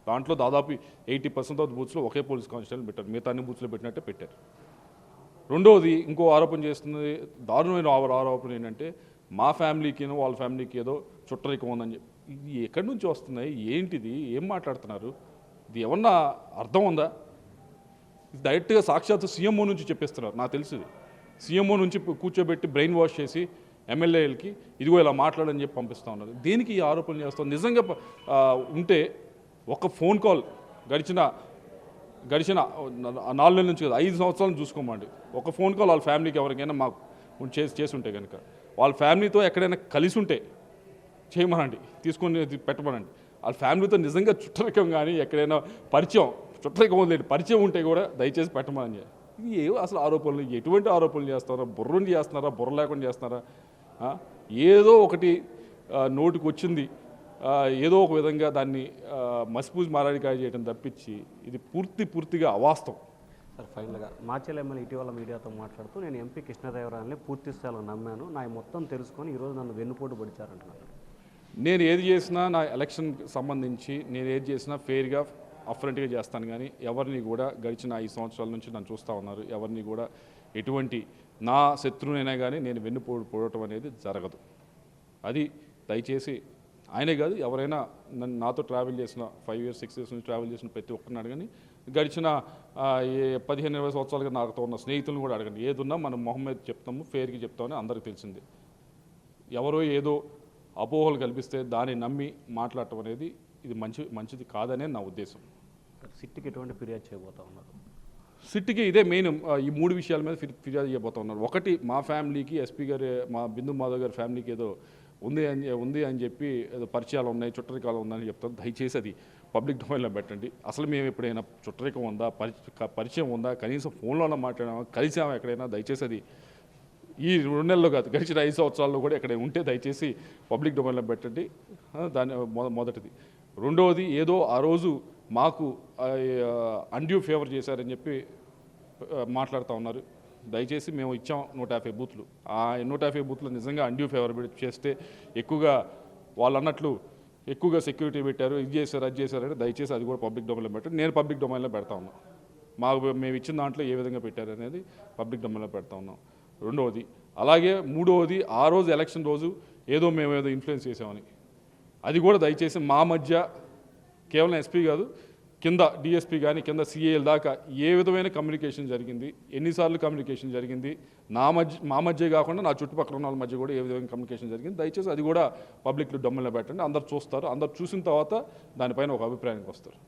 దాంట్లో దాదాపు 80% of బూత్స్లో okay police constable పెట్టారు, మిగతా అన్ని బూత్స్లో పెట్టినట్టే పెట్టారు. రెండవది ఇంకో ఆరోపణ చేస్తున్నది, దారుణమైన ఆరోపణ ఏంటంటే మా ఫ్యామిలీకి వాళ్ళ ఫ్యామిలీకి ఏదో చుట్టరికం ఉందని చెప్పి. ఇది ఎక్కడి నుంచి వస్తున్నాయి, ఏంటిది, ఏం మాట్లాడుతున్నారు, ఇది ఏమన్నా అర్థం ఉందా? డైరెక్ట్గా సాక్షాత్తు సీఎంఓ నుంచి చెప్పేస్తున్నారు. నాకు తెలుసు సీఎంఓ నుంచి కూర్చోబెట్టి బ్రెయిన్ వాష్ చేసి ఎమ్మెల్యేలకి ఇదిగో ఇలా మాట్లాడని చెప్పి పంపిస్తూ ఉన్నారు. దేనికి ఈ ఆరోపణలు చేస్తాం? నిజంగా ఉంటే ఒక ఫోన్ కాల్ గడిచిన 4 నెలల నుంచి కదా 5 సంవత్సరాలను చూసుకోమండి. ఒక ఫోన్ కాల్ వాళ్ళ ఫ్యామిలీకి ఎవరికైనా మాకు చేసి ఉంటే కనుక, వాళ్ళ ఫ్యామిలీతో ఎక్కడైనా కలిసి ఉంటే చేయమనండి, తీసుకొని పెట్టమనండి. వాళ్ళ ఫ్యామిలీతో నిజంగా చుట్టరికం కానీ ఎక్కడైనా పరిచయం, చుట్టరికం లేదు పరిచయం ఉంటే కూడా దయచేసి పెట్టమని. ఇది ఏవో అసలు ఆరోపణలు, ఎటువంటి ఆరోపణలు చేస్తున్నారా? బుర్రని చేస్తున్నారా, బుర్ర లేకుండా చేస్తున్నారా? ఏదో ఒకటి నోటికి వచ్చింది ఏదో ఒక విధంగా దాన్ని మసిపూసి మారాడికాయ చేయడం తప్పించి ఇది పూర్తిగా అవాస్తవం. సార్, ఫైనల్గా మాచర్ల ఎమ్మెల్యే ఇటీవల మీడియాతో మాట్లాడుతూ నేను ఎంపీ కృష్ణదేవరాయలని పూర్తి స్థాయిలో నమ్మాను, నా మొత్తం తెలుసుకొని ఈరోజు నన్ను వెన్నుపోటు పడిచారంటున్నారు. నేను ఏది చేసినా నా ఎలక్షన్కి సంబంధించి నేను ఏది చేసినా ఫెయిర్గా అఫరెంట్గా చేస్తాను. కానీ ఎవరిని కూడా గడిచిన 5 సంవత్సరాల నుంచి నన్ను చూస్తూ ఉన్నారు, ఎవరిని కూడా ఎటువంటి నా శత్రువునైనా కానీ నేను వెన్నుపోవటం అనేది జరగదు. అది దయచేసి ఆయనే కాదు, ఎవరైనా నాతో ట్రావెల్ చేసిన 5 years 6 years నుంచి ట్రావెల్ చేసిన ప్రతి ఒక్కరిని అడగని, గడిచిన 15-20 సంవత్సరాలుగా నాతో ఉన్న స్నేహితులను కూడా అడగండి. ఏదున్నా మనం మొహం మీద చెప్తాము, ఫేర్గా చెప్తామని అందరికీ తెలిసింది. ఎవరో ఏదో అపోహలు కల్పిస్తే దాన్ని నమ్మి మాట్లాడటం అనేది ఇది మంచిది కాదనే నా ఉద్దేశం. సిట్కి ఎటువంటి ఫిర్యాదు చేయబోతా ఉన్నారు? సిట్కి ఇదే మెయిన్, ఈ 3 విషయాల మీద ఫిర్యాదు చేయబోతా ఉన్నారు. ఒకటి, మా ఫ్యామిలీకి ఎస్పీ గారి, మా బిందు మాధవ్ గారి ఫ్యామిలీకి ఏదో ఉంది అని చెప్పి ఏదో పరిచయాలు ఉన్నాయి, చుట్టరికాలు ఉందని చెప్తారు. దయచేసి అది పబ్లిక్ డొమైన్లో పెట్టండి. అసలు మేము ఎప్పుడైనా చుట్టరికం ఉందా, పరిచయం ఉందా, కనీసం ఫోన్లోనే మాట్లాడామా, కలిసామా ఎక్కడైనా, దయచేసి అది ఈ 2 నెలల్లో కాదు గడిచిన 5 సంవత్సరాల్లో కూడా ఎక్కడైనా ఉంటే దయచేసి పబ్లిక్ డొమైన్లో పెట్టండి. దాని మొదటిది. రెండవది, ఏదో ఆ రోజు మాకు అన్డ్యూ ఫేవర్ చేశారని చెప్పి మాట్లాడుతూ ఉన్నారు. దయచేసి మేము ఇచ్చాం 150 బూత్లు. ఆ 150 బూత్లు నిజంగా అన్డ్యూ ఫేవర్ చేస్తే ఎక్కువగా వాళ్ళు అన్నట్లు ఎక్కువగా సెక్యూరిటీ పెట్టారు, ఇది చేశారు, అది చేశారంటే దయచేసి అది కూడా పబ్లిక్ డొమైన్లో పెట్టండి. నేను పబ్లిక్ డొమైన్లో పెడతా ఉన్నాను. మేము ఇచ్చిన దాంట్లో ఏ విధంగా పెట్టారు అనేది పబ్లిక్ డొమైన్లో పెడతా ఉన్నాం. రెండవది. అలాగే మూడవది, ఆ రోజు ఎలక్షన్ రోజు మేము ఏదో ఇన్ఫ్లుయెన్స్ చేసామని, అది కూడా దయచేసి మా మధ్య కేవలం ఎస్పీ కాదు, కింద డిఎస్పీ కానీ కింద సిఏఎల్ దాకా ఏ విధమైన కమ్యూనికేషన్ జరిగింది, ఎన్నిసార్లు కమ్యూనికేషన్ జరిగింది, మా మధ్య కాకుండా నా చుట్టుపక్కల ఉన్న వాళ్ళ మధ్య కూడా ఏ విధమైన కమ్యూనికేషన్ జరిగింది, దయచేసి అది కూడా పబ్లిక్ డొమైన్లో పెట్టండి. అందరు చూస్తారు. అందరు చూసిన తర్వాత దానిపైన ఒక అభిప్రాయానికి వస్తారు.